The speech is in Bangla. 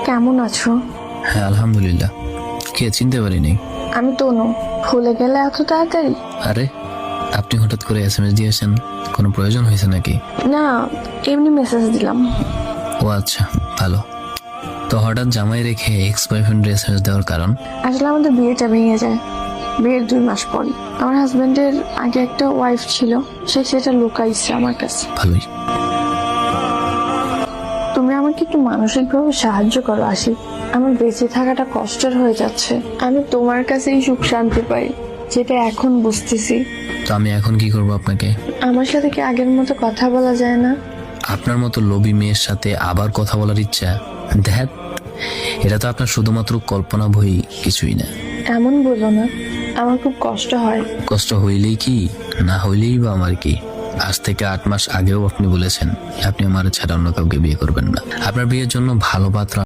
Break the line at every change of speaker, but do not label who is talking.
কেমন আছো?
হ্যাঁ আলহামদুলিল্লাহ। কে চিনতে পারিনি?
আমি তনু। ভুলে গেলে এত তাড়াতাড়ি?
আরে আপনি হঠাৎ করে এসএমএস দিয়েছেন, কোনো প্রয়োজন হয়েছে নাকি?
না, এমনি মেসেজ দিলাম।
ও আচ্ছা, ভালো। তো হঠাৎ জামাই রেখে এক্স বয়ফ্রেন্ডের এসএমএস দেওয়ার কারণ?
আসলে আমাদের বিয়েটা ভেঙে যায় বিয়ের 2 মাস পর। আমার হাজবেন্ডের আগে একটা ওয়াইফ ছিল, সে সেটা লুকাইছে আমার কাছে।
ভালোই।
তুমি আমাকে একটু মানসিকভাবে সাহায্য করো আশিক। আমার বেঁচে থাকাটা কষ্টের হয়ে যাচ্ছে। আমি তোমার কাছেই সুখ শান্তি পাই, যেটা এখন বুঝতেছি।
তো আমি এখন কি করব আপনাকে?
আমার সাথে কি আগের মতো কথা বলা যায় না?
আপনার মতো লোভী মেয়ের সাথে আবার কথা বলার ইচ্ছা? ধ্যাত, এটা তো আপনার শুধুমাত্র কল্পনা বই, কিছুই না।
এমন বলো না, আমার খুব কষ্ট হয়।
কষ্ট হইলেই কি, না হইলেই বা আমার কি? আজ থেকে 8 মাস আগেও আপনি বলেছেন আপনি আমার ছাড়া অন্য কাউকে বিয়ে করবেন না। আপনার বিয়ের জন্য ভালো পাত্র